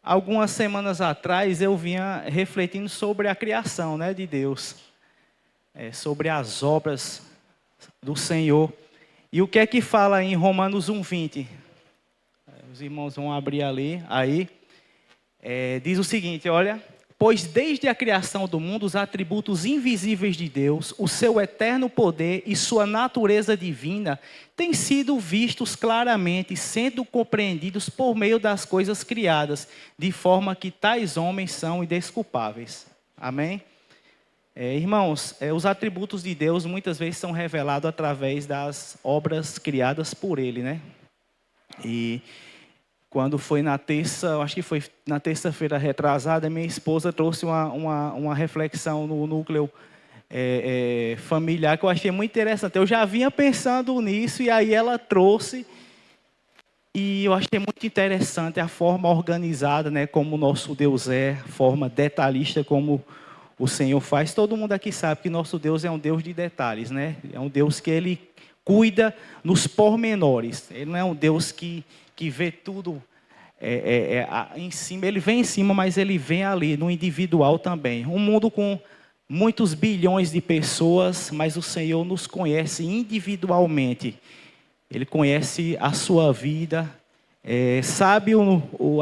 algumas semanas atrás eu vinha refletindo sobre a criação, né, de Deus, sobre as obras do Senhor. E o que é que fala em Romanos 1:20? Os irmãos vão abrir ali, aí. Diz o seguinte, olha: pois desde a criação do mundo, os atributos invisíveis de Deus, o seu eterno poder e sua natureza divina, têm sido vistos claramente, sendo compreendidos por meio das coisas criadas, de forma que tais homens são indesculpáveis. Amém? Irmãos, os atributos de Deus muitas vezes são revelados através das obras criadas por Ele, né? E quando foi na terça, acho que foi na terça-feira retrasada, minha esposa trouxe uma reflexão no núcleo familiar que eu achei muito interessante. Eu já vinha pensando nisso e aí ela trouxe e eu achei muito interessante a forma organizada, né, como o nosso Deus é, a forma detalhista como o Senhor faz. Todo mundo aqui sabe que nosso Deus é um Deus de detalhes, né? É um Deus que Ele cuida nos pormenores. Ele não é um Deus que vê tudo em cima. Ele vem em cima, mas Ele vem ali, no individual também. Um mundo com muitos bilhões de pessoas, mas o Senhor nos conhece individualmente. Ele conhece a sua vida, sabe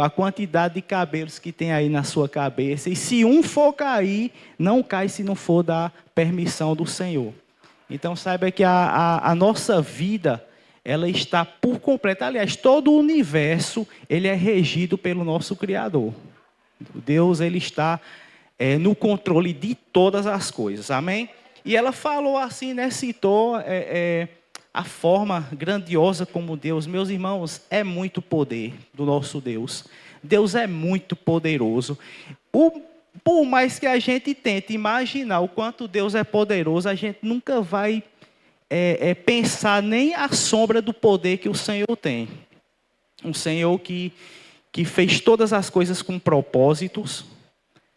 a quantidade de cabelos que tem aí na sua cabeça. E se um for cair, não cai se não for da permissão do Senhor. Então saiba que a nossa vida, ela está por completo. Aliás, todo o universo, ele é regido pelo nosso Criador. Deus, ele está no controle de todas as coisas. Amém? E ela falou assim, né? Citou a forma grandiosa como Deus. Meus irmãos, é muito poder do nosso Deus. Deus é muito poderoso. Por mais que a gente tente imaginar o quanto Deus é poderoso, a gente nunca vai pensar nem a sombra do poder que o Senhor tem. Um Senhor que fez todas as coisas com propósitos,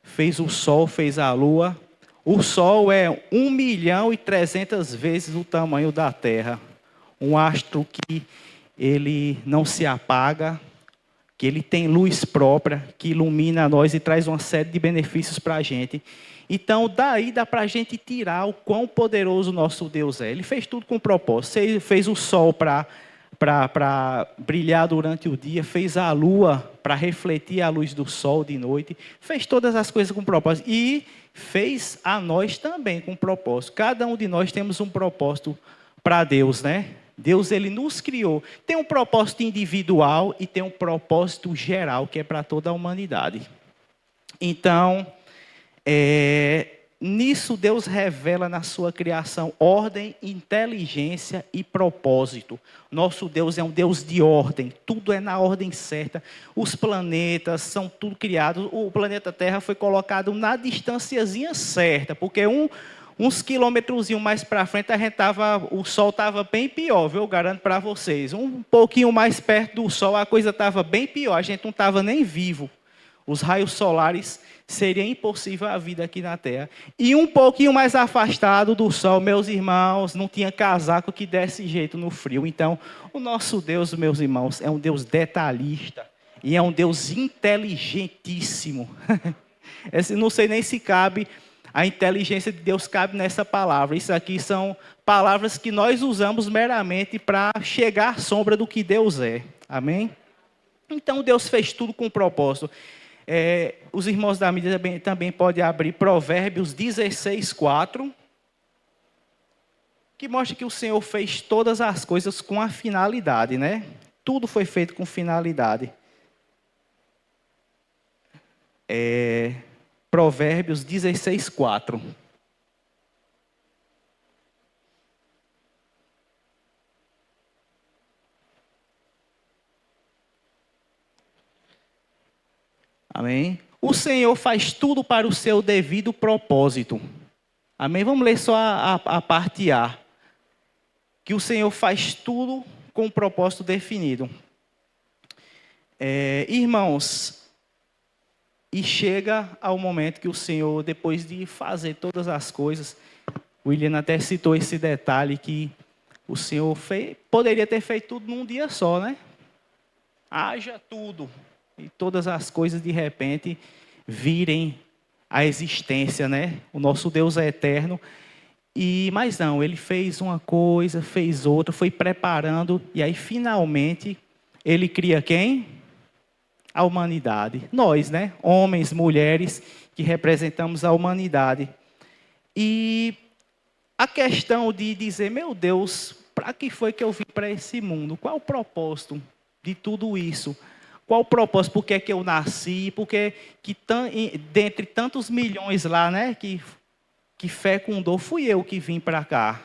fez o sol, fez a lua. O sol é 1.300.000 vezes o tamanho da Terra. Um astro que ele não se apaga, que ele tem luz própria, que ilumina nós e traz uma série de benefícios para a gente. Então, daí dá para a gente tirar o quão poderoso o nosso Deus é. Ele fez tudo com propósito. Ele fez o sol para brilhar durante o dia, fez a lua para refletir a luz do sol de noite, fez todas as coisas com propósito e fez a nós também com propósito. Cada um de nós temos um propósito para Deus, né? Deus, ele nos criou. Tem um propósito individual e tem um propósito geral, que é para toda a humanidade. Então, nisso Deus revela na sua criação ordem, inteligência e propósito. Nosso Deus é um Deus de ordem, tudo é na ordem certa. Os planetas são tudo criados. O planeta Terra foi colocado na distânciazinha certa, porque uns quilômetros mais para frente o sol estava bem pior, viu? Eu garanto para vocês. Um pouquinho mais perto do sol a coisa estava bem pior, a gente não estava nem vivo. Os raios solares seria impossível a vida aqui na Terra. E um pouquinho mais afastado do sol, meus irmãos, não tinha casaco que desse jeito no frio. Então, o nosso Deus, meus irmãos, é um Deus detalhista e é um Deus inteligentíssimo. Não sei nem se cabe, a inteligência de Deus cabe nessa palavra. Isso aqui são palavras que nós usamos meramente para chegar à sombra do que Deus é. Amém? Então, Deus fez tudo com propósito. Os irmãos da mídia também podem abrir Provérbios 16:4, que mostra que o Senhor fez todas as coisas com a finalidade, né? Tudo foi feito com finalidade. Provérbios 16:4. Amém? O Senhor faz tudo para o seu devido propósito. Amém? Vamos ler só a parte A. Que o Senhor faz tudo com um propósito definido. Irmãos, e chega ao momento que o Senhor, depois de fazer todas as coisas, o William até citou esse detalhe que o Senhor poderia ter feito tudo num dia só, né? Haja tudo. e todas as coisas de repente virem à existência, né? O nosso Deus é eterno. Mas não, ele fez uma coisa, fez outra, foi preparando, e aí finalmente ele cria quem? A humanidade. Nós, né? Homens, mulheres, que representamos a humanidade. E a questão de dizer, meu Deus, para que foi que eu vim para esse mundo? Qual o propósito de tudo isso? Qual o propósito? Por que é que eu nasci? Porque dentre tantos milhões lá, né, que fecundou, fui eu que vim para cá.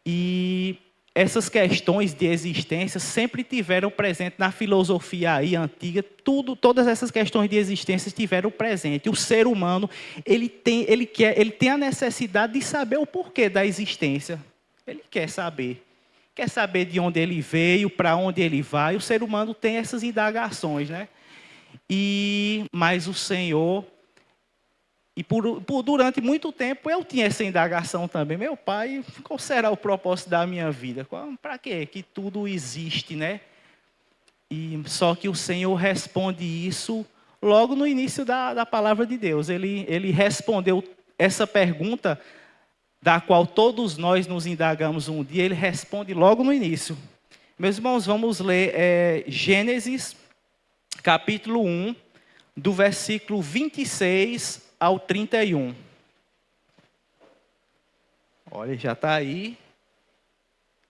E essas questões de existência sempre tiveram presente na filosofia aí antiga, todas essas questões de existência tiveram presente. O ser humano, ele tem a necessidade de saber o porquê da existência. Ele quer saber de onde ele veio, para onde ele vai. O ser humano tem essas indagações, né? Mas o Senhor, durante muito tempo eu tinha essa indagação também. Meu pai, qual será o propósito da minha vida? Para quê que tudo existe, né? Só que o Senhor responde isso logo no início da palavra de Deus. Ele respondeu essa pergunta, da qual todos nós nos indagamos um dia, ele responde logo no início. Meus irmãos, vamos ler Gênesis, capítulo 1, do versículo 26 ao 31. Olha, já está aí.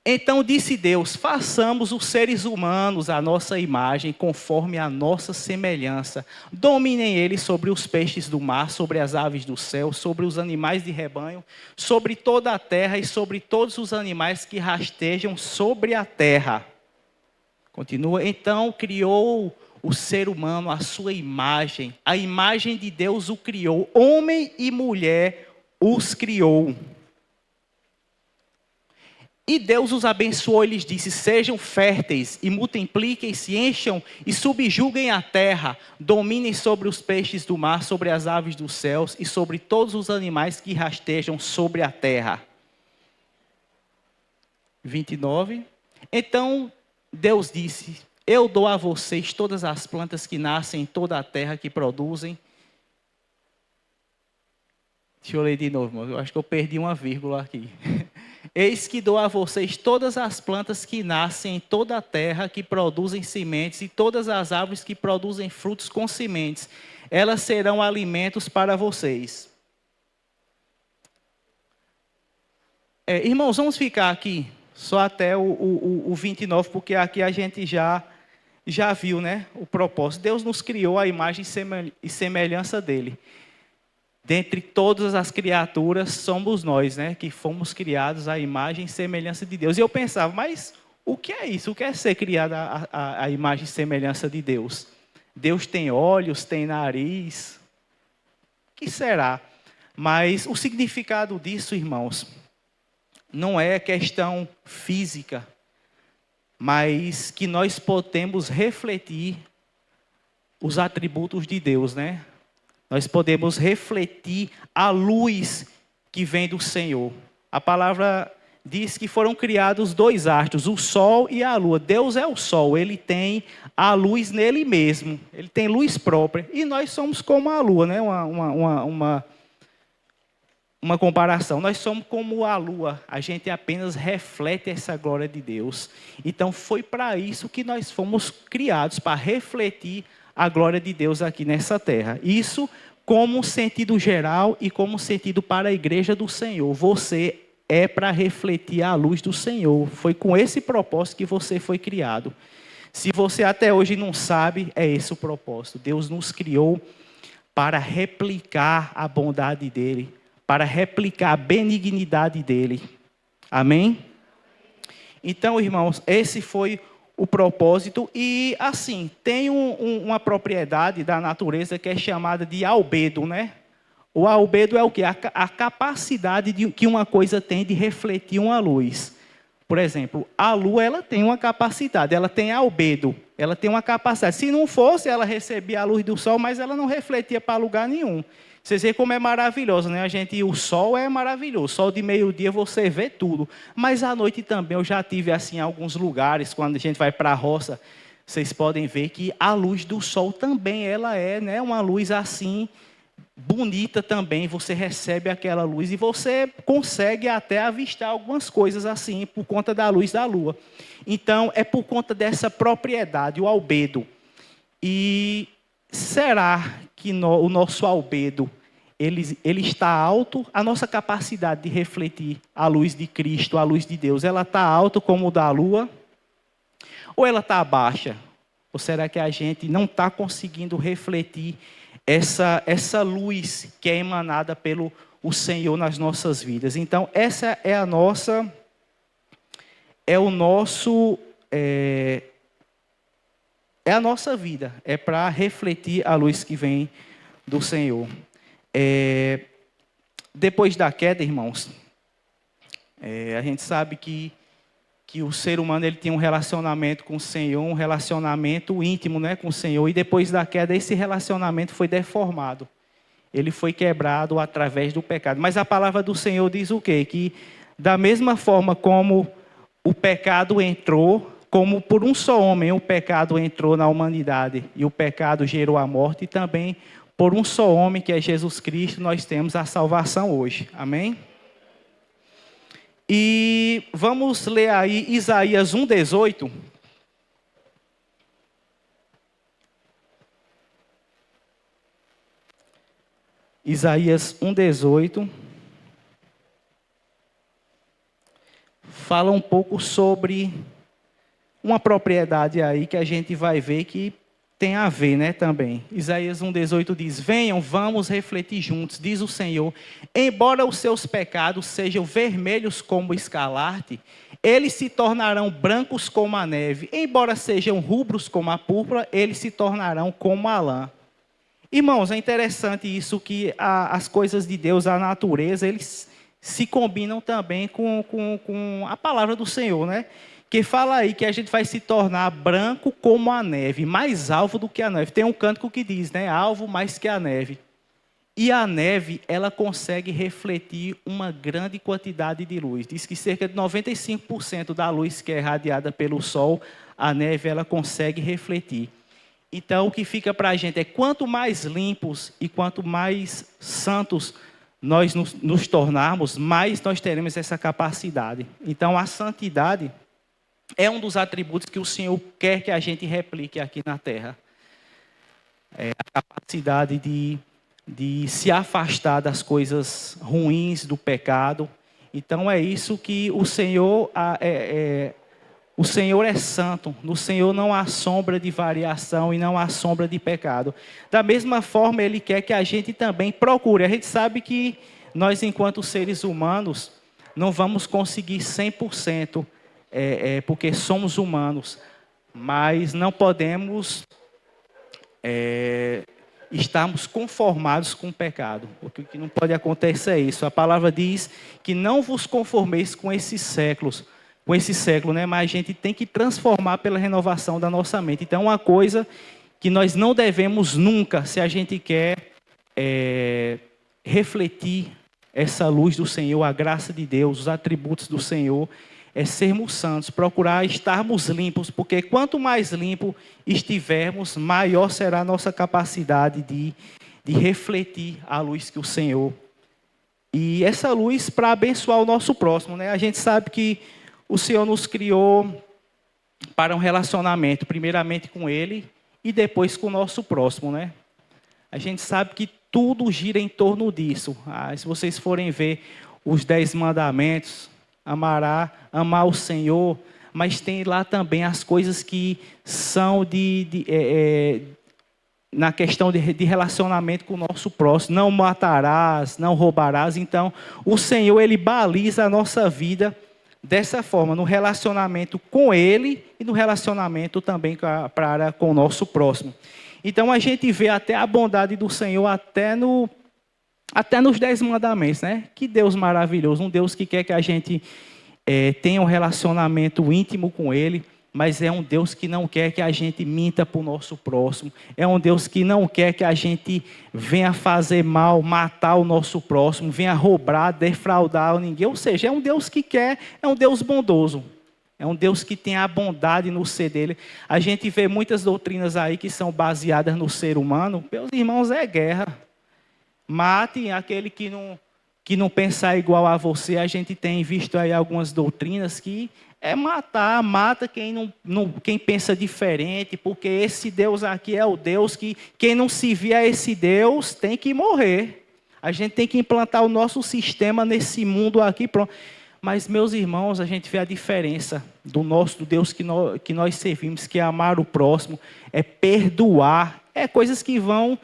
Então disse Deus, façamos os seres humanos à nossa imagem, conforme a nossa semelhança. Dominem eles sobre os peixes do mar, sobre as aves do céu, sobre os animais de rebanho, sobre toda a terra e sobre todos os animais que rastejam sobre a terra. Continua, então criou o ser humano à sua imagem. A imagem de Deus o criou, homem e mulher os criou. E Deus os abençoou e lhes disse, sejam férteis e multipliquem-se, encham e subjuguem a terra, dominem sobre os peixes do mar, sobre as aves dos céus e sobre todos os animais que rastejam sobre a terra. 29. Então Deus disse, eu dou a vocês todas as plantas que nascem em toda a terra que produzem. Deixa eu ler de novo, irmão. Eu acho que eu perdi uma vírgula aqui. Eis que dou a vocês todas as plantas que nascem em toda a terra, que produzem sementes, e todas as árvores que produzem frutos com sementes. Elas serão alimentos para vocês. Irmãos, vamos ficar aqui só até o 29, porque aqui a gente já viu, né, o propósito. Deus nos criou a imagem e semelhança dele. Dentre todas as criaturas, somos nós, né, que fomos criados à imagem e semelhança de Deus. E eu pensava, mas o que é isso? O que é ser criado à imagem e semelhança de Deus? Deus tem olhos, tem nariz. O que será? Mas o significado disso, irmãos, não é questão física, mas que nós podemos refletir os atributos de Deus, né? Nós podemos refletir a luz que vem do Senhor. A palavra diz que foram criados dois astros, o sol e a lua. Deus é o sol, ele tem a luz nele mesmo, ele tem luz própria. E nós somos como a lua, né? Uma comparação. Nós somos como a lua, a gente apenas reflete essa glória de Deus. Então foi para isso que nós fomos criados, para refletir a glória de Deus aqui nessa terra. Isso como sentido geral e como sentido para a igreja do Senhor. Você é para refletir a luz do Senhor. Foi com esse propósito que você foi criado. Se você até hoje não sabe, é esse o propósito. Deus nos criou para replicar a bondade dele, para replicar a benignidade dele. Amém? Então, irmãos, esse foi o propósito. E assim, tem uma propriedade da natureza que é chamada de albedo, né? O albedo é o quê? A capacidade que uma coisa tem de refletir uma luz. Por exemplo, a lua, ela tem uma capacidade, ela tem albedo, ela tem uma capacidade. Se não fosse, ela recebia a luz do sol, mas ela não refletia para lugar nenhum. Vocês veem como é maravilhoso, né? O sol é maravilhoso. O sol de meio-dia você vê tudo. Mas à noite também eu já tive assim em alguns lugares, quando a gente vai para a roça, vocês podem ver que a luz do sol também ela é, né, uma luz assim bonita também. Você recebe aquela luz e você consegue até avistar algumas coisas assim por conta da luz da lua. Então é por conta dessa propriedade, o albedo. E será que o nosso albedo ele está alto? A nossa capacidade de refletir a luz de Cristo, a luz de Deus, ela está alta como o da lua? Ou ela está baixa? Ou será que a gente não está conseguindo refletir essa luz que é emanada pelo o Senhor nas nossas vidas? Então, essa é a nossa, é o nosso, é a nossa vida. É para refletir a luz que vem do Senhor. Depois da queda, irmãos, a gente sabe que o ser humano ele tem um relacionamento com o Senhor, um relacionamento íntimo, né, com o Senhor, e depois da queda esse relacionamento foi deformado. Ele foi quebrado através do pecado. Mas a palavra do Senhor diz o quê? Que da mesma forma como o pecado entrou, como por um só homem o pecado entrou na humanidade e o pecado gerou a morte, e também por um só homem, que é Jesus Cristo, nós temos a salvação hoje. Amém? E vamos ler aí Isaías 1,18. Isaías 1,18. Fala um pouco sobre uma propriedade aí que a gente vai ver que tem a ver, né, também. Isaías 1,18 diz: venham, vamos refletir juntos, diz o Senhor. Embora os seus pecados sejam vermelhos como escarlate, eles se tornarão brancos como a neve. Embora sejam rubros como a púrpura, eles se tornarão como a lã. Irmãos, é interessante isso, que as coisas de Deus, a natureza, eles se combinam também com a palavra do Senhor, né? Que fala aí que a gente vai se tornar branco como a neve, mais alvo do que a neve. Tem um cântico que diz, né? Alvo mais que a neve. E a neve, ela consegue refletir uma grande quantidade de luz. Diz que cerca de 95% da luz que é irradiada pelo sol, a neve ela consegue refletir. Então, o que fica para a gente é quanto mais limpos e quanto mais santos nós nos tornarmos, mais nós teremos essa capacidade. Então, a santidade é um dos atributos que o Senhor quer que a gente replique aqui na terra. É a capacidade de se afastar das coisas ruins, do pecado. Então é isso que o Senhor o Senhor é santo. No Senhor não há sombra de variação e não há sombra de pecado. Da mesma forma, Ele quer que a gente também procure. A gente sabe que nós, enquanto seres humanos, não vamos conseguir 100%. Porque somos humanos, mas não podemos estarmos conformados com o pecado, porque o que não pode acontecer é isso. A palavra diz que não vos conformeis com esses séculos, né? Mas a gente tem que transformar pela renovação da nossa mente. Então, uma coisa que nós não devemos nunca, se a gente quer refletir essa luz do Senhor, a graça de Deus, os atributos do Senhor, é sermos santos, procurar estarmos limpos, porque quanto mais limpo estivermos, maior será a nossa capacidade de refletir a luz que o Senhor. E essa luz para abençoar o nosso próximo, né? A gente sabe que o Senhor nos criou para um relacionamento, primeiramente com Ele e depois com o nosso próximo, né? A gente sabe que tudo gira em torno disso. Se vocês forem ver os 10 mandamentos, amar o Senhor, mas tem lá também as coisas que são na questão de relacionamento com o nosso próximo. Não matarás, não roubarás. Então, o Senhor, Ele baliza a nossa vida dessa forma, no relacionamento com Ele e no relacionamento também com o nosso próximo. Então, a gente vê até a bondade do Senhor até nos 10 mandamentos, né? Que Deus maravilhoso, um Deus que quer que a gente tenha um relacionamento íntimo com Ele, mas é um Deus que não quer que a gente minta para o nosso próximo, é um Deus que não quer que a gente venha fazer mal, matar o nosso próximo, venha roubar, defraudar ninguém, ou seja, é um Deus que quer, é um Deus bondoso. É um Deus que tem a bondade no ser dele. A gente vê muitas doutrinas aí que são baseadas no ser humano. Meus irmãos, é guerra. Mate aquele que não pensar igual a você. A gente tem visto aí algumas doutrinas que é matar, mata quem pensa diferente, porque esse Deus aqui é o Deus que quem não se via a esse Deus tem que morrer. A gente tem que implantar o nosso sistema nesse mundo aqui, pronto. Mas, meus irmãos, a gente vê a diferença do Deus que nós servimos, que é amar o próximo, é perdoar, é coisas que vão,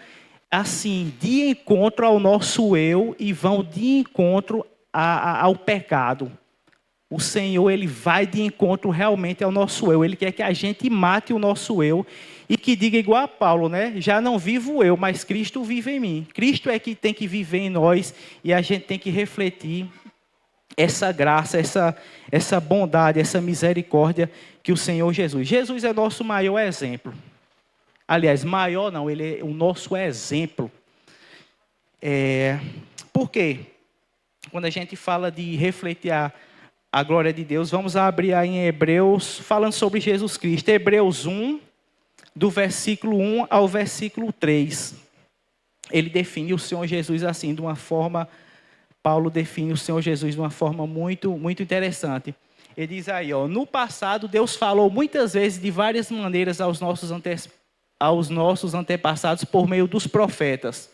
assim, de encontro ao nosso eu e vão de encontro ao pecado. O Senhor, Ele vai de encontro realmente ao nosso eu. Ele quer que a gente mate o nosso eu e que diga igual a Paulo, né? Já não vivo eu, mas Cristo vive em mim. Cristo é que tem que viver em nós e a gente tem que refletir essa graça, essa bondade, essa misericórdia que o Senhor Jesus. Jesus é nosso maior exemplo. Aliás, maior não, Ele é o nosso exemplo. Por quê? Quando a gente fala de refletir a glória de Deus, vamos abrir aí em Hebreus, falando sobre Jesus Cristo. Hebreus 1, do versículo 1 ao versículo 3. Ele define o Senhor Jesus assim, de uma forma... Paulo define o Senhor Jesus de uma forma muito, muito interessante. Ele diz aí, no passado Deus falou muitas vezes de várias maneiras aos nossos antepassados por meio dos profetas.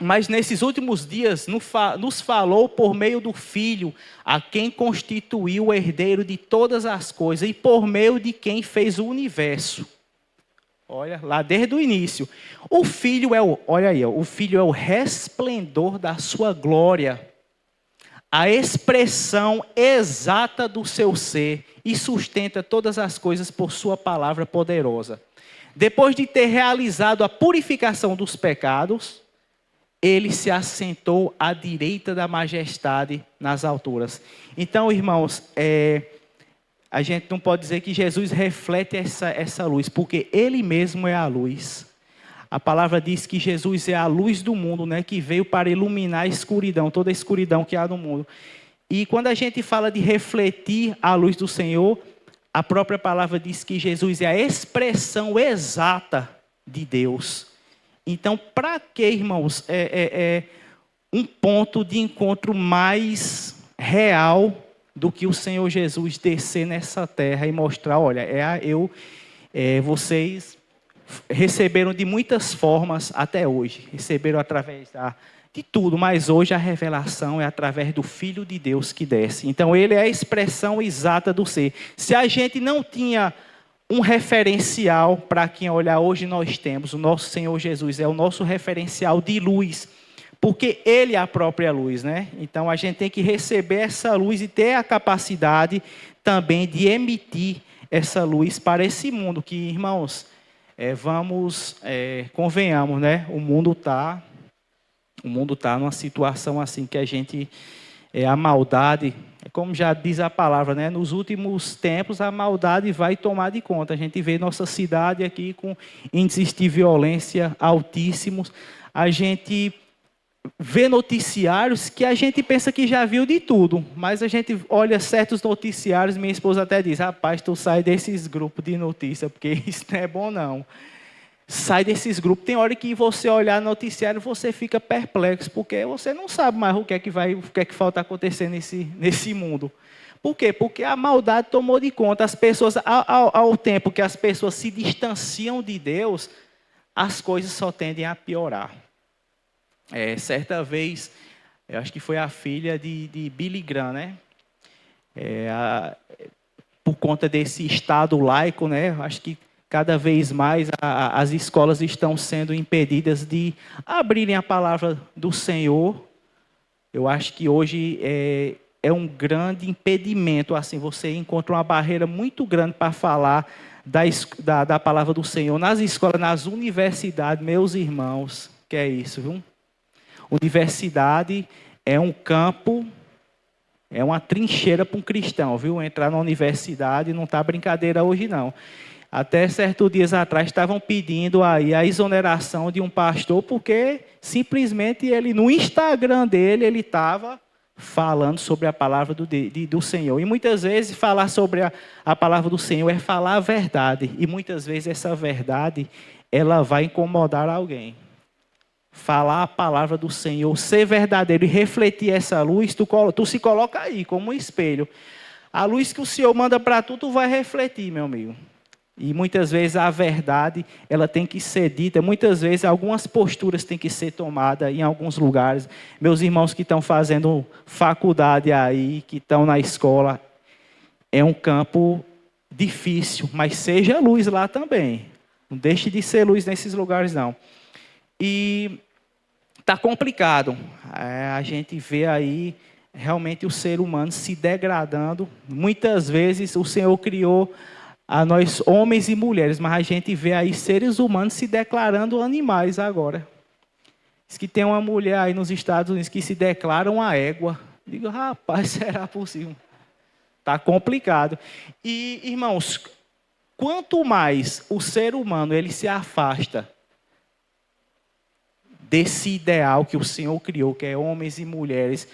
Mas nesses últimos dias nos falou por meio do Filho, a quem constituiu o herdeiro de todas as coisas e por meio de quem fez o universo. Olha, lá desde o início. O Filho o Filho é o resplendor da sua glória, a expressão exata do seu ser e sustenta todas as coisas por sua palavra poderosa. Depois de ter realizado a purificação dos pecados, ele se assentou à direita da majestade nas alturas. Então, irmãos, a gente não pode dizer que Jesus reflete essa luz, porque Ele mesmo é a luz. A palavra diz que Jesus é a luz do mundo, né, que veio para iluminar a escuridão, toda a escuridão que há no mundo. E quando a gente fala de refletir a luz do Senhor, a própria palavra diz que Jesus é a expressão exata de Deus. Então, para que, irmãos, um ponto de encontro mais real do que o Senhor Jesus descer nessa terra e mostrar, olha, vocês receberam de muitas formas até hoje, receberam através de tudo, mas hoje a revelação é através do Filho de Deus que desce. Então ele é a expressão exata do ser. Se a gente não tinha um referencial para quem olhar, hoje nós temos, o nosso Senhor Jesus é o nosso referencial de luz, porque Ele é a própria luz, né? Então a gente tem que receber essa luz e ter a capacidade também de emitir essa luz para esse mundo que, irmãos, convenhamos, né? O mundo está numa situação assim que a gente, a maldade, como já diz a palavra, né? Nos últimos tempos a maldade vai tomar de conta. A gente vê nossa cidade aqui com índices de violência altíssimos. A gente vê noticiários que a gente pensa que já viu de tudo, mas a gente olha certos noticiários, minha esposa até diz, rapaz, tu sai desses grupos de notícia, porque isso não é bom não. Sai desses grupos. Tem hora que você olhar noticiário, você fica perplexo, porque você não sabe mais o que é que falta acontecer nesse mundo. Por quê? Porque a maldade tomou de conta. As pessoas, ao tempo que as pessoas se distanciam de Deus, as coisas só tendem a piorar. Certa vez, eu acho que foi a filha de Billy Graham, né? Por conta desse estado laico, né? Acho que cada vez mais as escolas estão sendo impedidas de abrirem a palavra do Senhor. Eu acho que hoje é um grande impedimento. Assim, você encontra uma barreira muito grande para falar da palavra do Senhor nas escolas, nas universidades, meus irmãos. Que é isso, viu? Universidade é um campo, é uma trincheira para um cristão, viu? Entrar na universidade não está brincadeira hoje, não. Até certos dias atrás estavam pedindo aí a exoneração de um pastor, porque simplesmente ele, no Instagram dele, ele estava falando sobre a palavra do Senhor. E muitas vezes falar sobre a palavra do Senhor é falar a verdade. E muitas vezes essa verdade, ela vai incomodar alguém. Falar a palavra do Senhor, ser verdadeiro e refletir essa luz, tu se coloca aí como um espelho. A luz que o Senhor manda para tu, tu vai refletir, meu amigo. E muitas vezes a verdade, ela tem que ser dita. Muitas vezes algumas posturas têm que ser tomadas em alguns lugares. Meus irmãos que estão fazendo faculdade aí, que estão na escola, é um campo difícil, mas seja luz lá também. Não deixe de ser luz nesses lugares, não. E está complicado. A gente vê aí realmente o ser humano se degradando. Muitas vezes o Senhor criou a nós, homens e mulheres, mas a gente vê aí seres humanos se declarando animais agora. Diz que tem uma mulher aí nos Estados Unidos que se declara uma égua. Digo, rapaz, será possível? Está complicado. E, irmãos, quanto mais o ser humano ele se afasta desse ideal que o Senhor criou, que é homens e mulheres,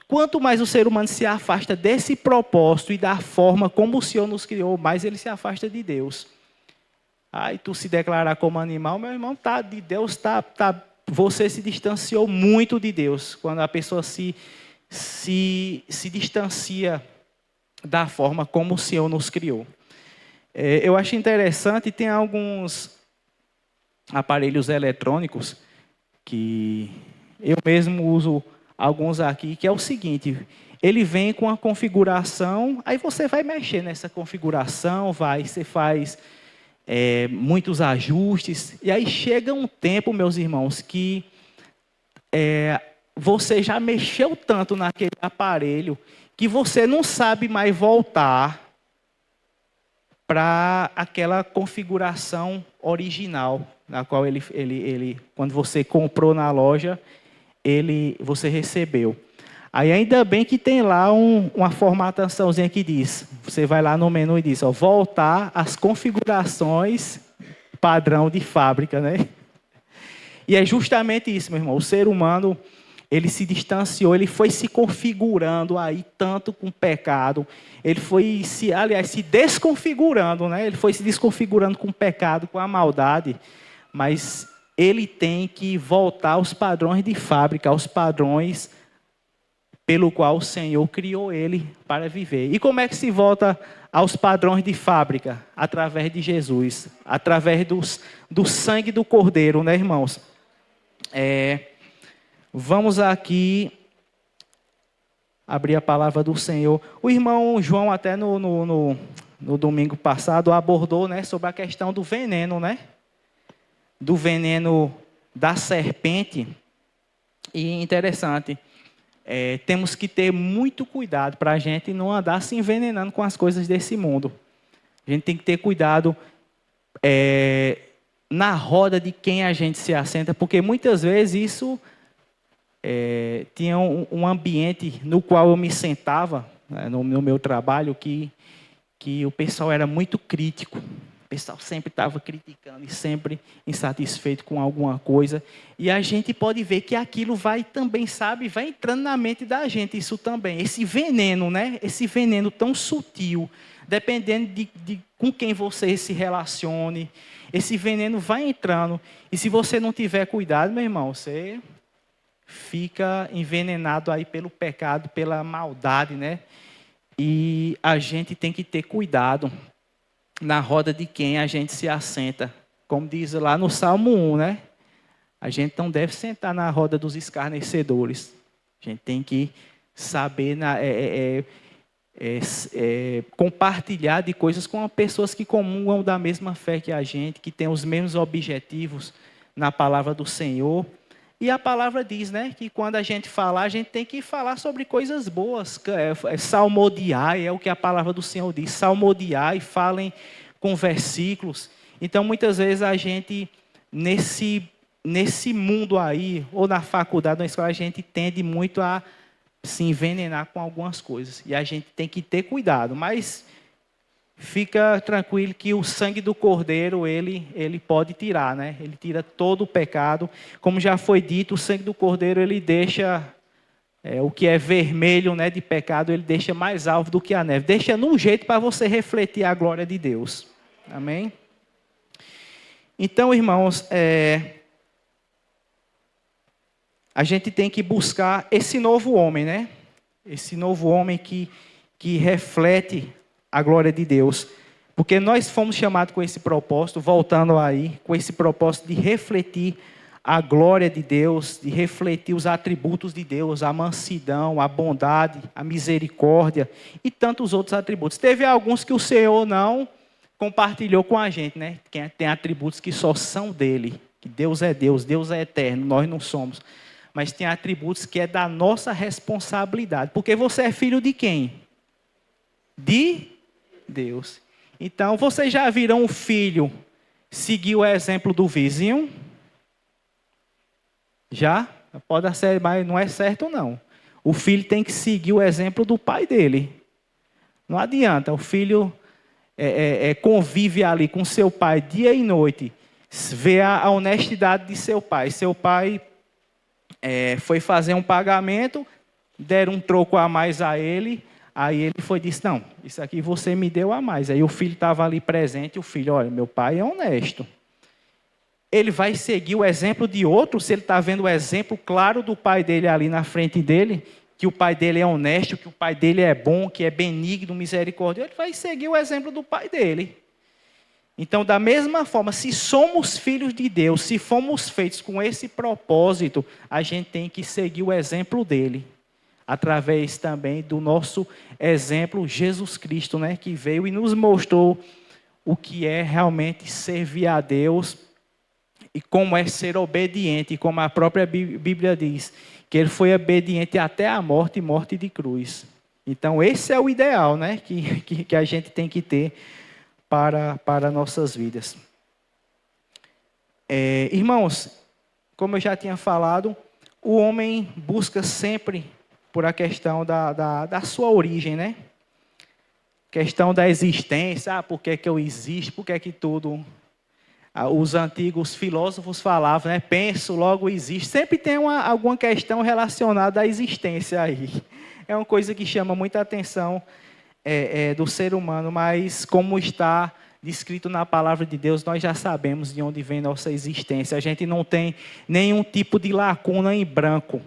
quanto mais o ser humano se afasta desse propósito e da forma como o Senhor nos criou, mais ele se afasta de Deus. Aí tu se declarar como animal, meu irmão, tá de Deus, você se distanciou muito de Deus. Quando a pessoa se distancia da forma como o Senhor nos criou. Eu acho interessante, tem alguns aparelhos eletrônicos que eu mesmo uso alguns aqui, que é o seguinte: ele vem com a configuração, aí você vai mexer nessa configuração, você faz muitos ajustes, e aí chega um tempo, meus irmãos, que você já mexeu tanto naquele aparelho, que você não sabe mais voltar para aquela configuração original, na qual ele quando você comprou na loja, você recebeu. Aí ainda bem que tem lá uma formataçãozinha que diz, você vai lá no menu e diz, voltar às configurações padrão de fábrica, né? E é justamente isso, meu irmão. O ser humano, ele se distanciou, ele foi se configurando aí tanto com o pecado, ele foi se desconfigurando, né? Ele foi se desconfigurando com o pecado, com a maldade, mas ele tem que voltar aos padrões de fábrica, aos padrões pelo qual o Senhor criou ele para viver. E como é que se volta aos padrões de fábrica? Através de Jesus, através do sangue do Cordeiro, né, irmãos? Vamos aqui abrir a palavra do Senhor. O irmão João até no domingo passado abordou, né, sobre a questão do veneno, né? Do veneno da serpente. E interessante, temos que ter muito cuidado para a gente não andar se envenenando com as coisas desse mundo. A gente tem que ter cuidado na roda de quem a gente se assenta, porque muitas vezes isso tinha um ambiente no qual eu me sentava, né, no meu trabalho, que o pessoal era muito crítico. O pessoal sempre estava criticando e sempre insatisfeito com alguma coisa. E a gente pode ver que aquilo vai também, vai entrando na mente da gente, isso também. Esse veneno, né? Esse veneno tão sutil, dependendo de com quem você se relacione, esse veneno vai entrando. E se você não tiver cuidado, meu irmão, você fica envenenado aí pelo pecado, pela maldade, né? E a gente tem que ter cuidado na roda de quem a gente se assenta. Como diz lá no Salmo 1, né? A gente não deve sentar na roda dos escarnecedores. A gente tem que saber compartilhar de coisas com pessoas que comungam da mesma fé que a gente, que têm os mesmos objetivos na palavra do Senhor. E a palavra diz, né, que quando a gente falar, a gente tem que falar sobre coisas boas. Salmodiar é o que a palavra do Senhor diz. Salmodiar e falem com versículos. Então, muitas vezes a gente, nesse mundo aí, ou na faculdade, na escola, a gente tende muito a se envenenar com algumas coisas. E a gente tem que ter cuidado. Mas fica tranquilo que o sangue do Cordeiro, ele pode tirar, né? Ele tira todo o pecado. Como já foi dito, o sangue do Cordeiro, ele deixa O que é vermelho, né, de pecado, ele deixa mais alvo do que a neve. Deixa num jeito para você refletir a glória de Deus. Amém? Então, irmãos, a gente tem que buscar esse novo homem, né? Esse novo homem que reflete a glória de Deus. Porque nós fomos chamados com esse propósito, voltando aí, com esse propósito de refletir a glória de Deus, de refletir os atributos de Deus, a mansidão, a bondade, a misericórdia e tantos outros atributos. Teve alguns que o Senhor não compartilhou com a gente, né? Tem atributos que só são dele, que Deus é eterno, nós não somos. Mas tem atributos que é da nossa responsabilidade. Porque você é filho de quem? De Deus. Então, vocês já viram um filho seguir o exemplo do vizinho? Já? Pode ser, mas não é certo não. O filho tem que seguir o exemplo do pai dele. Não adianta, o filho convive ali com seu pai dia e noite, vê a honestidade de seu pai. Seu pai foi fazer um pagamento, deram um troco a mais a ele, aí ele disse, não, isso aqui você me deu a mais. Aí o filho estava ali presente, e o filho, olha, meu pai é honesto. Ele vai seguir o exemplo de outro, se ele está vendo o exemplo claro do pai dele ali na frente dele, que o pai dele é honesto, que o pai dele é bom, que é benigno, misericordioso, ele vai seguir o exemplo do pai dele. Então, da mesma forma, se somos filhos de Deus, se fomos feitos com esse propósito, a gente tem que seguir o exemplo dele, através também do nosso exemplo, Jesus Cristo, né, que veio e nos mostrou o que é realmente servir a Deus e como é ser obediente, como a própria Bíblia diz, que ele foi obediente até a morte e morte de cruz. Então, esse é o ideal, né, que a gente tem que ter para nossas vidas. Irmãos, como eu já tinha falado, o homem busca sempre por a questão da sua origem, né? Questão da existência, por que eu existo, por que tudo... Os antigos filósofos falavam, né? Penso, logo existo. Sempre tem alguma questão relacionada à existência aí. É uma coisa que chama muita atenção do ser humano, mas como está descrito na palavra de Deus, nós já sabemos de onde vem nossa existência. A gente não tem nenhum tipo de lacuna em branco.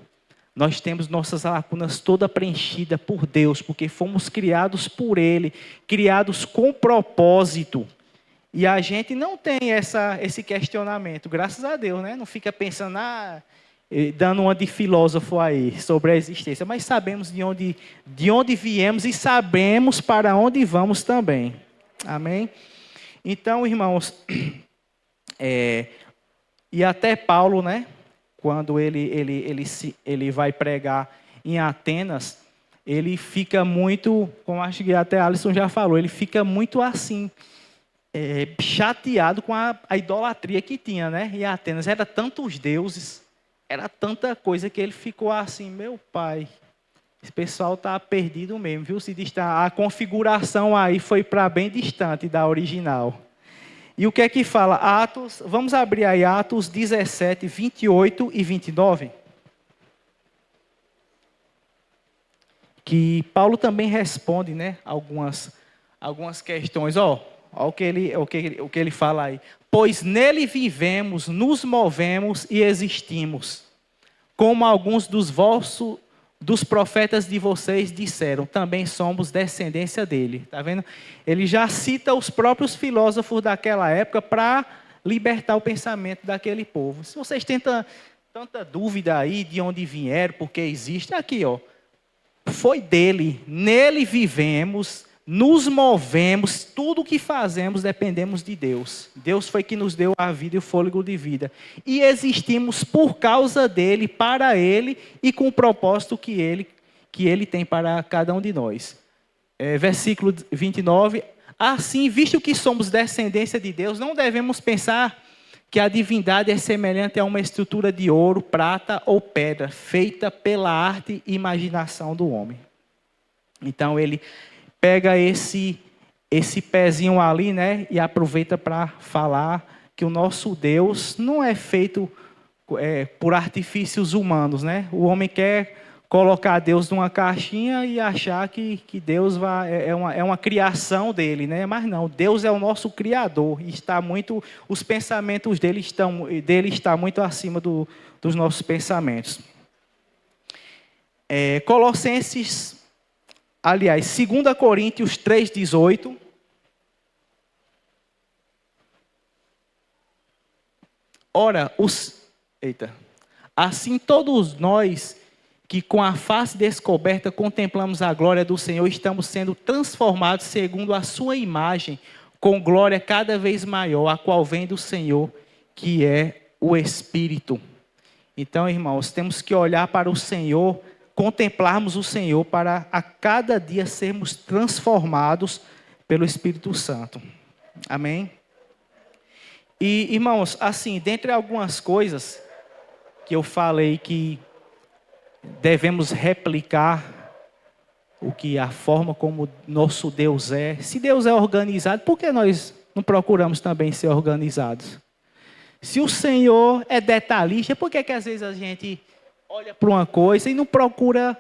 Nós temos nossas lacunas todas preenchidas por Deus, porque fomos criados por Ele, criados com propósito. E a gente não tem esse questionamento, graças a Deus, né? Não fica pensando, dando uma de filósofo aí sobre a existência, mas sabemos de onde viemos e sabemos para onde vamos também. Amém? Então, irmãos, e até Paulo, né? Quando ele vai pregar em Atenas, ele fica muito, como acho que até Alisson já falou, ele fica muito assim, chateado com a idolatria que tinha, né? Em Atenas era tantos deuses, era tanta coisa que ele ficou assim, meu pai, esse pessoal está perdido mesmo, viu? A configuração aí foi para bem distante da original. E o que é que fala? Atos, vamos abrir aí Atos 17, 28 e 29. Que Paulo também responde, né? Algumas questões, Olha o que ele fala aí. Pois nele vivemos, nos movemos e existimos. Como alguns dos profetas de vocês disseram, também somos descendência dele. Está vendo? Ele já cita os próprios filósofos daquela época para libertar o pensamento daquele povo. Se vocês têm tanta dúvida aí de onde vieram, porque existe, aqui, foi dele, nele vivemos, nos movemos, tudo o que fazemos dependemos de Deus. Deus foi que nos deu a vida e o fôlego de vida. E existimos por causa dele, para ele e com o propósito que ele tem para cada um de nós. Versículo 29. Assim, visto que somos descendência de Deus, não devemos pensar que a divindade é semelhante a uma estrutura de ouro, prata ou pedra, feita pela arte e imaginação do homem. Então, ele pega esse pezinho ali, né, e aproveita para falar que o nosso Deus não é feito por artifícios humanos, né? O homem quer colocar Deus numa caixinha e achar que Deus é uma criação dele, né? Mas não, Deus é o nosso Criador e os pensamentos dele estão muito acima dos nossos pensamentos. Aliás, 2 Coríntios 3,18. Ora, assim todos nós que com a face descoberta contemplamos a glória do Senhor, estamos sendo transformados segundo a sua imagem, com glória cada vez maior, a qual vem do Senhor, que é o Espírito. Então, irmãos, temos que olhar para o Senhor, contemplarmos o Senhor, para a cada dia sermos transformados pelo Espírito Santo. Amém? E, irmãos, assim, dentre algumas coisas que eu falei que devemos replicar a forma como nosso Deus é. Se Deus é organizado, por que nós não procuramos também ser organizados? Se o Senhor é detalhista, por que às vezes a gente olha para uma coisa e não procura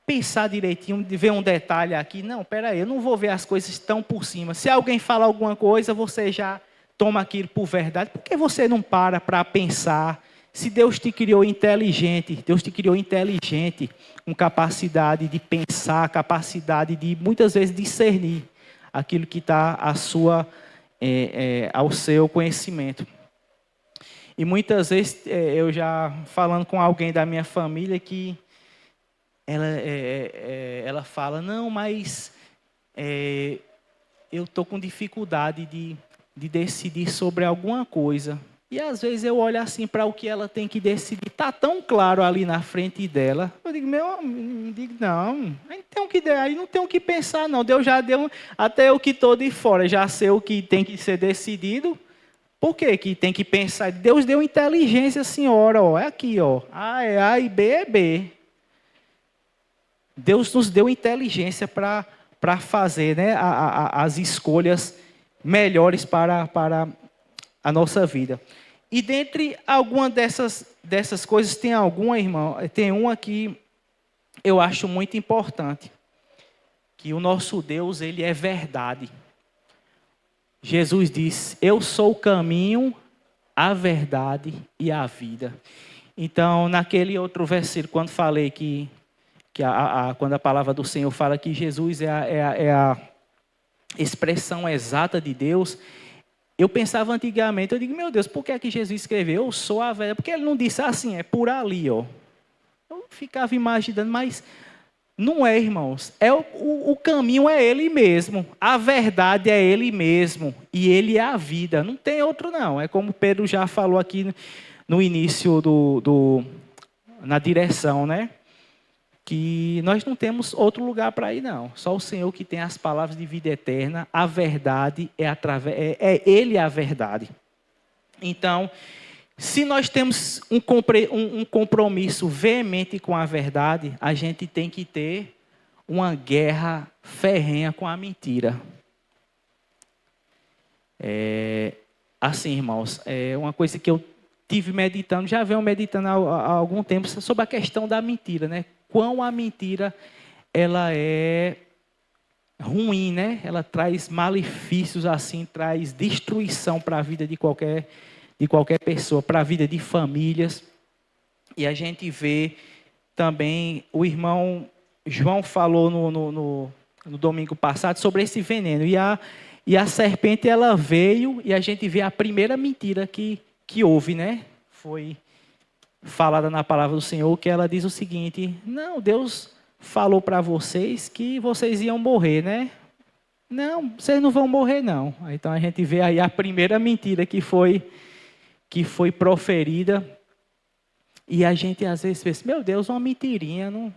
pensar direitinho, ver um detalhe aqui? Não, peraí, eu não vou ver as coisas tão por cima. Se alguém fala alguma coisa, você já toma aquilo por verdade. Por que você não para pensar? Se Deus te criou inteligente, com capacidade de pensar, capacidade de, muitas vezes, discernir aquilo que está ao seu conhecimento. E muitas vezes, eu já falando com alguém da minha família, que ela fala, não, mas eu estou com dificuldade de decidir sobre alguma coisa. E às vezes eu olho assim para o que ela tem que decidir. Está tão claro ali na frente dela. Eu digo, não, aí não tem o que pensar, não. Deus já deu, até eu que estou de fora, já sei o que tem que ser decidido. Por que tem que pensar? Deus deu inteligência, senhora, ó, é aqui, ó. A é A e B é B. Deus nos deu inteligência para fazer, né, as escolhas melhores para a nossa vida. E dentre algumas dessas coisas, tem uma que eu acho muito importante, que o nosso Deus, ele é verdade. Jesus diz, eu sou o caminho, a verdade e a vida. Então, naquele outro versículo, quando falei quando a palavra do Senhor fala que Jesus é a expressão exata de Deus, eu pensava antigamente, eu digo, meu Deus, por que é que Jesus escreveu, eu sou a verdade? Porque ele não disse assim, é por ali, ó. Eu ficava imaginando, mas não é, irmãos. O caminho é ele mesmo, a verdade é ele mesmo, e ele é a vida, não tem outro não. É como Pedro já falou aqui no início na direção, né? Que nós não temos outro lugar para ir, não. Só o Senhor que tem as palavras de vida eterna, a verdade Ele a verdade. Então, se nós temos um compromisso veemente com a verdade, a gente tem que ter uma guerra ferrenha com a mentira. Assim, irmãos, é uma coisa que eu tive meditando, já venho meditando há algum tempo, sobre a questão da mentira, né? Quão a mentira, ela é ruim, né? Ela traz malefícios assim, traz destruição para a vida de qualquer pessoa, para a vida de famílias. E a gente vê também, o irmão João falou no domingo passado sobre esse veneno. E a serpente, ela veio, e a gente vê a primeira mentira que houve, né? Foi falada na palavra do Senhor, que ela diz o seguinte, não, Deus falou para vocês que vocês iam morrer, né? Não, vocês não vão morrer, não. Então a gente vê aí a primeira mentira que foi proferida, e a gente às vezes pensa, meu Deus, uma mentirinha, não...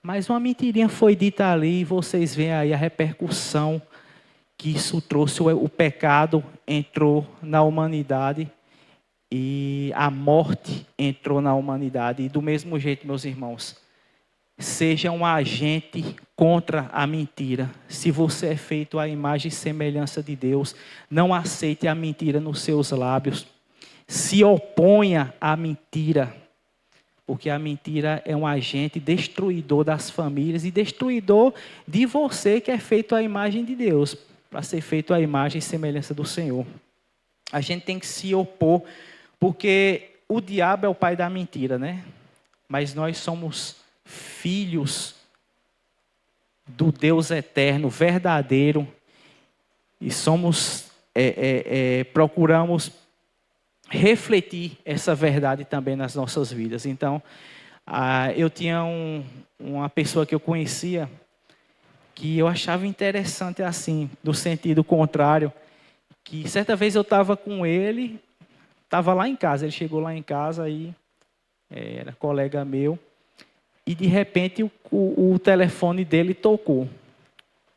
Mas uma mentirinha foi dita ali, e vocês veem aí a repercussão que isso trouxe. O pecado entrou na humanidade, e a morte entrou na humanidade. E do mesmo jeito, meus irmãos, seja um agente contra a mentira. Se você é feito à imagem e semelhança de Deus, não aceite a mentira nos seus lábios. Se oponha à mentira. Porque a mentira é um agente destruidor das famílias e destruidor de você que é feito à imagem de Deus, para ser feito à imagem e semelhança do Senhor. A gente tem que se opor, porque o diabo é o pai da mentira, né? Mas nós somos filhos do Deus eterno, verdadeiro, e procuramos refletir essa verdade também nas nossas vidas. Então, eu tinha uma pessoa que eu conhecia que eu achava interessante assim, no sentido contrário, que certa vez eu estava com ele, estava lá em casa, ele chegou lá em casa e era colega meu, e de repente o telefone dele tocou.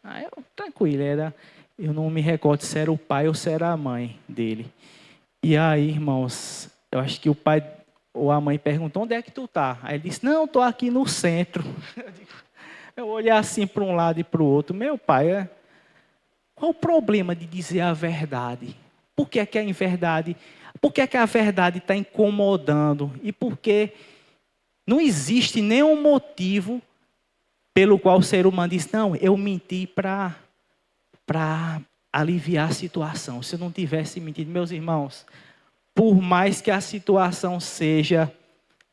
Aí eu, tranquilo, eu não me recordo se era o pai ou se era a mãe dele. E aí, irmãos, eu acho que o pai ou a mãe perguntou, onde é que tu tá? Aí ele disse, não, estou aqui no centro. Eu olhei assim para um lado e para o outro. Meu pai, qual o problema de dizer a verdade? Por que é que a verdade, por que é que a verdade está incomodando? E por que não existe nenhum motivo pelo qual o ser humano diz, não, eu menti para aliviar a situação. Se eu não tivesse mentido, meus irmãos, por mais que a situação seja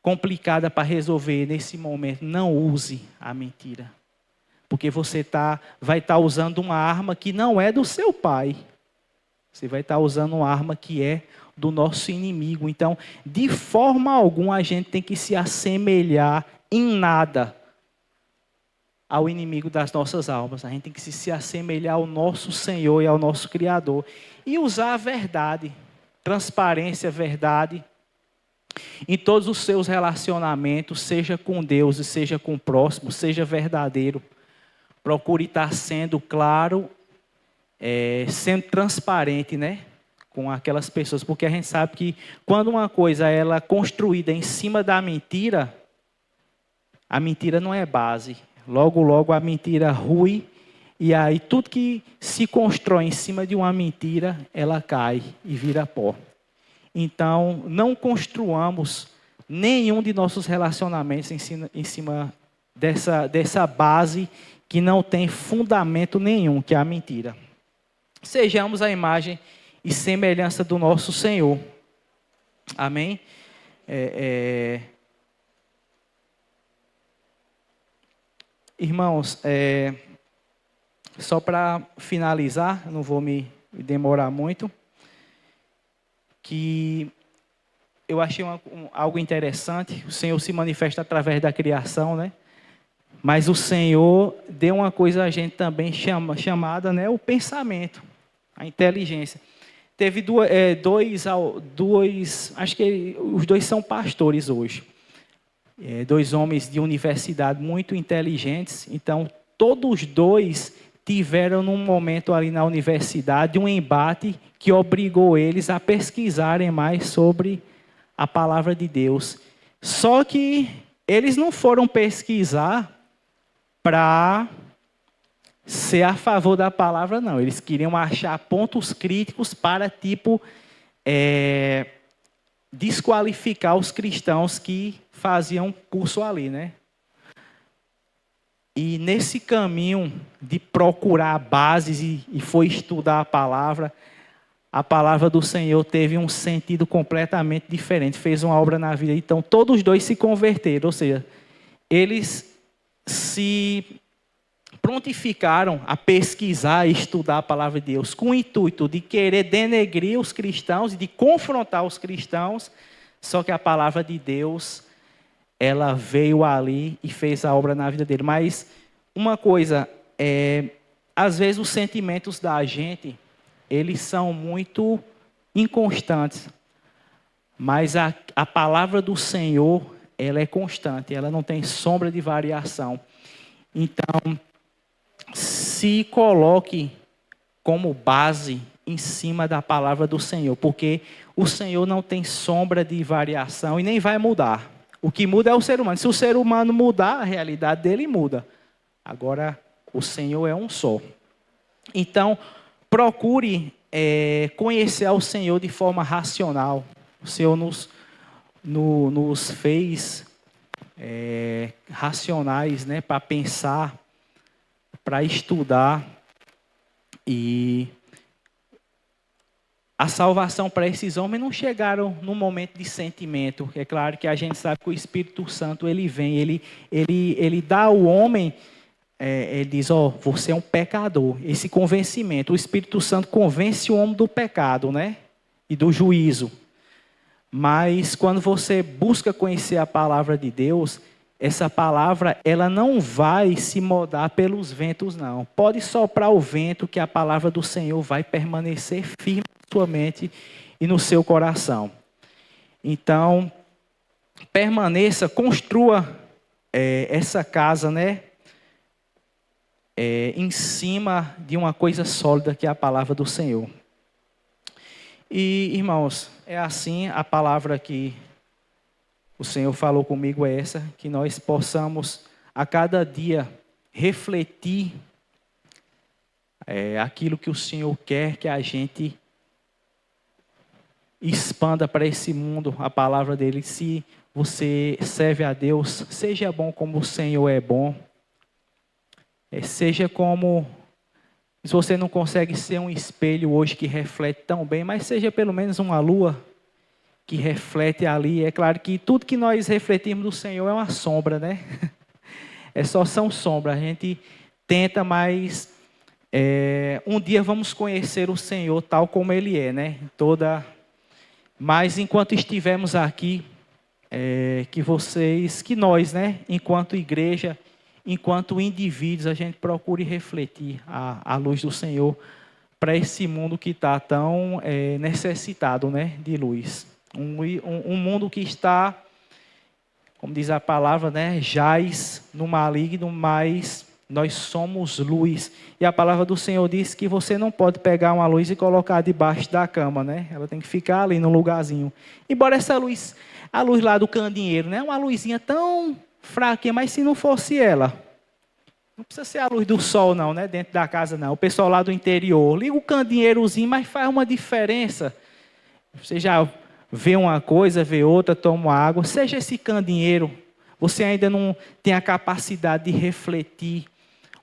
complicada para resolver nesse momento, não use a mentira. Porque você vai estar usando uma arma que não é do seu pai. Você vai estar usando uma arma que é do nosso inimigo. Então, de forma alguma, a gente tem que se assemelhar em nada ao inimigo das nossas almas. A gente tem que se assemelhar ao nosso Senhor e ao nosso Criador. E usar a verdade, transparência, verdade, em todos os seus relacionamentos, seja com Deus e seja com o próximo, seja verdadeiro. Procure estar sendo claro, sendo transparente, né, com aquelas pessoas. Porque a gente sabe que quando uma coisa ela é construída em cima da mentira, a mentira não é base. Logo, logo a mentira rui, e aí tudo que se constrói em cima de uma mentira, ela cai e vira pó. Então, não construamos nenhum de nossos relacionamentos em cima dessa base que não tem fundamento nenhum, que é a mentira. Sejamos a imagem e semelhança do nosso Senhor. Amém? Irmãos, só para finalizar, não vou me demorar muito, que eu achei algo interessante. O Senhor se manifesta através da criação, né? Mas o Senhor deu uma coisa a gente também chamada, né, o pensamento, a inteligência. Teve dois, acho que os dois são pastores hoje. Dois homens de universidade muito inteligentes. Então, todos dois tiveram num momento ali na universidade um embate que obrigou eles a pesquisarem mais sobre a palavra de Deus. Só que eles não foram pesquisar para ser a favor da palavra, não. Eles queriam achar pontos críticos para, desqualificar os cristãos que faziam curso ali, né? E nesse caminho de procurar bases e foi estudar a palavra do Senhor teve um sentido completamente diferente, fez uma obra na vida. Então, todos os dois se converteram, ou seja, eles se prontificaram a pesquisar e estudar a palavra de Deus com o intuito de querer denegrir os cristãos e de confrontar os cristãos, só que a palavra de Deus, ela veio ali e fez a obra na vida dele. Mas uma coisa, às vezes os sentimentos da gente, eles são muito inconstantes, mas a palavra do Senhor, ela é constante, ela não tem sombra de variação. Então, se coloque como base em cima da palavra do Senhor, porque o Senhor não tem sombra de variação e nem vai mudar. O que muda é o ser humano. Se o ser humano mudar, a realidade dele muda. Agora, o Senhor é um só. Então, procure conhecer ao Senhor de forma racional. O Senhor nos fez racionais, né, para pensar, para estudar. E a salvação para esses homens não chegaram num momento de sentimento. É claro que a gente sabe que o Espírito Santo ele vem, ele dá ao homem, ele diz, você é um pecador. Esse convencimento, o Espírito Santo convence o homem do pecado, né? E do juízo. Mas quando você busca conhecer a palavra de Deus, essa palavra ela não vai se moldar pelos ventos, não. Pode soprar o vento que a palavra do Senhor vai permanecer firme na sua mente e no seu coração. Então, permaneça, construa essa casa, né? Em cima de uma coisa sólida que é a palavra do Senhor. E, irmãos, é assim a palavra que o Senhor falou comigo é essa, que nós possamos a cada dia refletir aquilo que o Senhor quer que a gente expanda para esse mundo, a palavra dele. Se você serve a Deus, seja bom como o Senhor é bom. Seja como, se você não consegue ser um espelho hoje que reflete tão bem, mas seja pelo menos uma lua que reflete ali. É claro que tudo que nós refletimos do Senhor é uma sombra, né? São sombras. A gente tenta, mas um dia vamos conhecer o Senhor tal como Ele é, né? Mas enquanto estivermos aqui, que nós, né? Enquanto igreja, enquanto indivíduos, a gente procure refletir a luz do Senhor para esse mundo que está tão necessitado, né? De luz. Um mundo que está, como diz a palavra, né, jaz no maligno, mas nós somos luz. E a palavra do Senhor diz que você não pode pegar uma luz e colocar debaixo da cama, né? Ela tem que ficar ali no lugarzinho. Embora essa luz, a luz lá do candeeiro, né, uma luzinha tão fraquinha, mas se não fosse ela, não precisa ser a luz do sol não, né, dentro da casa não. O pessoal lá do interior, liga o candeeirozinho, mas faz uma diferença. Você já vê uma coisa, vê outra, toma água. Seja esse candeeiro, você ainda não tem a capacidade de refletir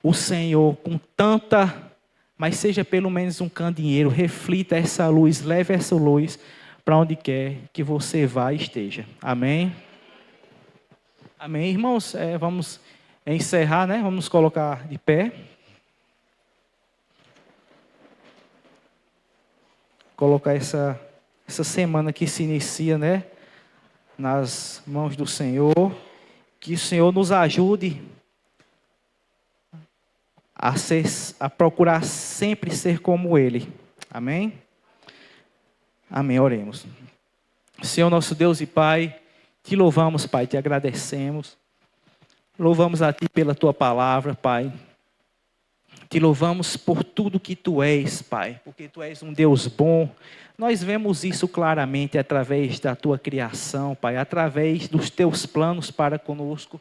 o Senhor com tanta, mas seja pelo menos um candeeiro, reflita essa luz, leve essa luz para onde quer que você vá e esteja. Amém? Amém, irmãos? Vamos encerrar, né? Vamos nos colocar de pé. Colocar essa semana que se inicia, né, nas mãos do Senhor, que o Senhor nos ajude a procurar sempre ser como Ele. Amém? Amém, oremos. Senhor nosso Deus e Pai, te louvamos, Pai, te agradecemos. Louvamos a Ti pela Tua palavra, Pai. Te louvamos por tudo que Tu és, Pai, porque Tu és um Deus bom. Nós vemos isso claramente através da Tua criação, Pai, através dos Teus planos para conosco.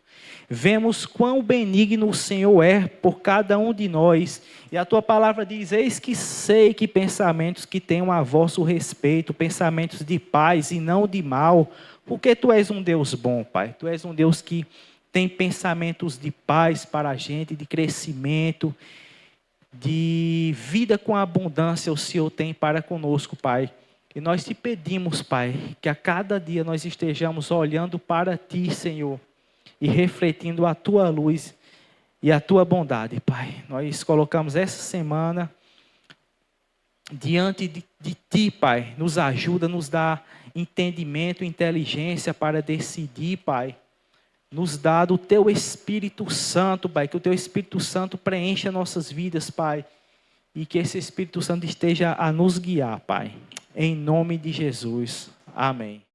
Vemos quão benigno o Senhor é por cada um de nós. E a Tua palavra diz, eis que sei que pensamentos que tenham a vosso respeito, pensamentos de paz e não de mal, porque Tu és um Deus bom, Pai. Tu és um Deus que tem pensamentos de paz para a gente, de crescimento, de vida com abundância o Senhor tem para conosco, Pai. E nós te pedimos, Pai, que a cada dia nós estejamos olhando para Ti, Senhor, e refletindo a Tua luz e a Tua bondade, Pai. Nós colocamos essa semana diante de Ti, Pai. Nos ajuda, nos dá entendimento, inteligência para decidir, Pai. Nos dá do Teu Espírito Santo, Pai, que o Teu Espírito Santo preencha nossas vidas, Pai, e que esse Espírito Santo esteja a nos guiar, Pai, em nome de Jesus. Amém.